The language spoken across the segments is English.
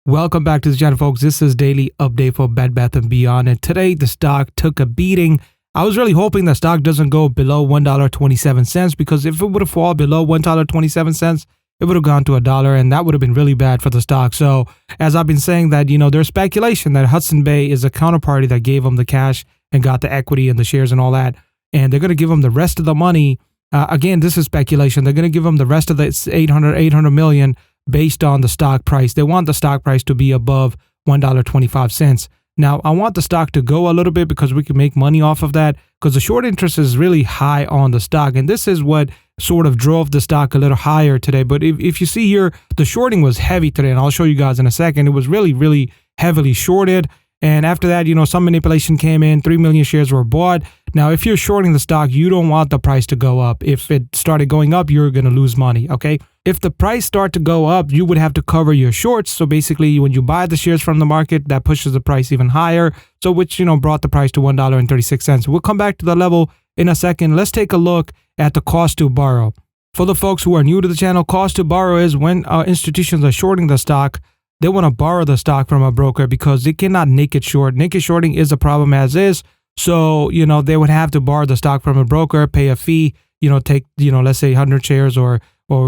Welcome back to the channel, folks. This is daily update for Bed Bath & Beyond, and today the stock took a beating. I was really hoping the stock doesn't go below $1.27 because if it would have fallen below $1.27, it would have gone to $1, and that would have been really bad for the stock. So as I've been saying that, there's speculation that Hudson Bay is a counterparty that gave them the cash and got the equity and the shares and all that, and they're going to give them the rest of the money. Again, this is speculation. They're going to give them the rest of the 800 million based on the stock price. They want the stock price to be above $1.25. Now, I want the stock to go a little bit because we can make money off of that, because the short interest is really high on the stock. And this is what sort of drove the stock a little higher today. But if you see here, the shorting was heavy today, and I'll show you guys in a second. It was really, really heavily shorted. And after that, some manipulation came in. 3 million shares were bought. Now, if you're shorting the stock, you don't want the price to go up. If it started going up, you're going to lose money, okay? If the price start to go up, you would have to cover your shorts. So basically, when you buy the shares from the market, that pushes the price even higher. So which, brought the price to $1.36. We'll come back to the level in a second. Let's take a look at the cost to borrow. For the folks who are new to the channel, cost to borrow is when institutions are shorting the stock. They want to borrow the stock from a broker because they cannot naked short. Naked shorting is a problem as is. So, they would have to borrow the stock from a broker, pay a fee, take, let's say 100 shares or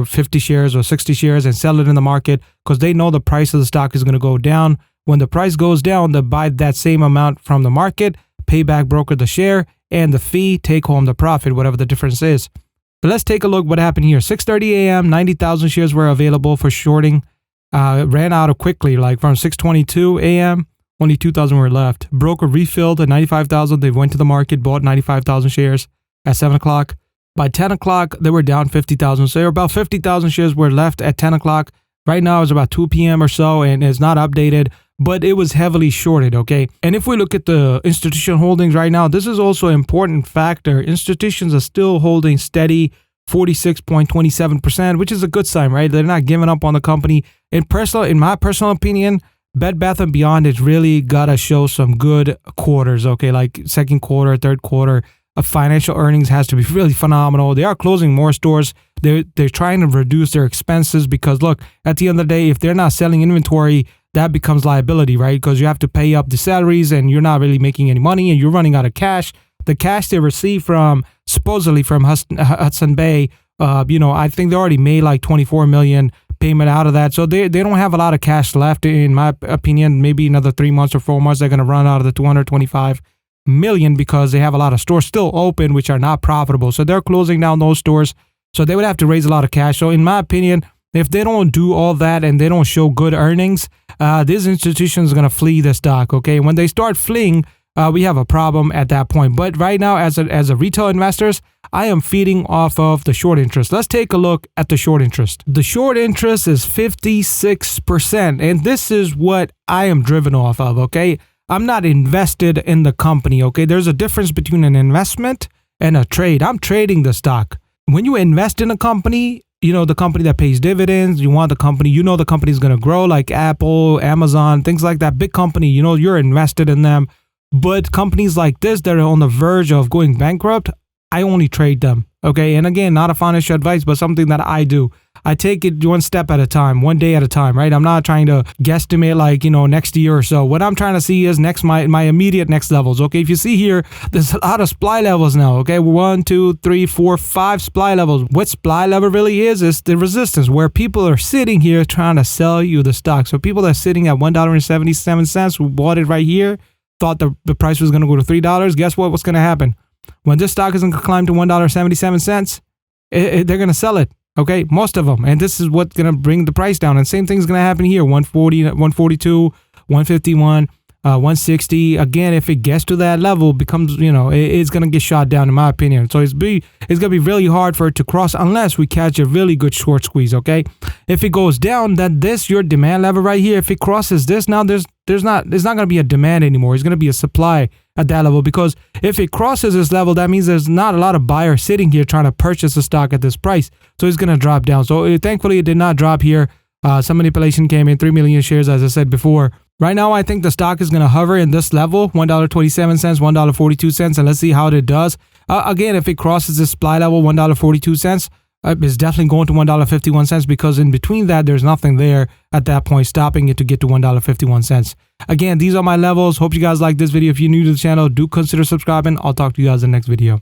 50 shares or 60 shares and sell it in the market because they know the price of the stock is going to go down. When the price goes down, they buy that same amount from the market, pay back broker the share and the fee, take home the profit, whatever the difference is. But let's take a look what happened here. 6:30 a.m., 90,000 shares were available for shorting. Ran out of quickly, like from 6:22 a.m., only 2,000 were left. Broker refilled at 95,000. They went to the market, bought 95,000 shares at 7 o'clock. By 10 o'clock, they were down 50,000. So about 50,000 shares were left at 10 o'clock. Right now, it's about 2 p.m. or so, and it's not updated, but it was heavily shorted, okay? And if we look at the institutional holdings right now, this is also an important factor. Institutions are still holding steady 46.27%, which is a good sign, right? They're not giving up on the company. In my personal opinion, Bed Bath & Beyond has really got to show some good quarters, okay? Like second quarter, third quarter of financial earnings has to be really phenomenal. They are closing more stores. They're trying to reduce their expenses because, look, at the end of the day, if they're not selling inventory, that becomes liability, right? Because you have to pay up the salaries and you're not really making any money and you're running out of cash. The cash they receive supposedly from Hudson Bay, I think they already made like 24 million payment out of that. So they don't have a lot of cash left, in my opinion. Maybe another 3 months or 4 months, they're going to run out of the 225 million because they have a lot of stores still open, which are not profitable. So they're closing down those stores. So they would have to raise a lot of cash. So in my opinion, if they don't do all that and they don't show good earnings, these institutions are going to flee the stock. Okay. When they start fleeing, we have a problem at that point. But right now, as a retail investors, I am feeding off of the short interest. Let's take a look at the short interest. The short interest is 56%, and this is what I am driven off of, okay? I'm not invested in the company, okay? There's a difference between an investment and a trade. I'm trading the stock. When you invest in a company, the company that pays dividends, you want the company, the company is going to grow, like Apple, Amazon, things like that. Big company, you're invested in them. But companies like this that are on the verge of going bankrupt, I only trade them, okay? And again, not a financial advice, but something that I do. I take it one step at a time, one day at a time, right? I'm not trying to guesstimate like, next year or so. What I'm trying to see is my immediate next levels, okay? If you see here, there's a lot of supply levels now, okay? 1, 2, 3, 4, 5 supply levels. What supply level really is the resistance, where people are sitting here trying to sell you the stock. So people that are sitting at $1.77 who bought it right here, thought the price was going to go to $3. Guess what's going to happen? When this stock isn't going to climb to $1.77, they're going to sell it. Okay, most of them. And this is what's going to bring the price down. And same thing's going to happen here. 140, 142, 151, 160. Again, if it gets to that level, becomes, it's going to get shot down, in my opinion. So it's going to be really hard for it to cross unless we catch a really good short squeeze, okay? If it goes down, then your demand level right here, if it crosses this, now there's not going to be a demand anymore. It's going to be a supply at that level, because if it crosses this level, that means there's not a lot of buyers sitting here trying to purchase the stock at this price. So it's going to drop down. So thankfully, it did not drop here. Some manipulation came in, 3 million shares, as I said before. Right now, I think the stock is going to hover in this level, $1.27, $1.42, and let's see how it does. Again, if it crosses this supply level, $1.42, is definitely going to $1.51 because in between that, there's nothing there at that point stopping it to get to $1.51. Again, these are my levels. Hope you guys like this video. If you're new to the channel, do consider subscribing. I'll talk to you guys in the next video.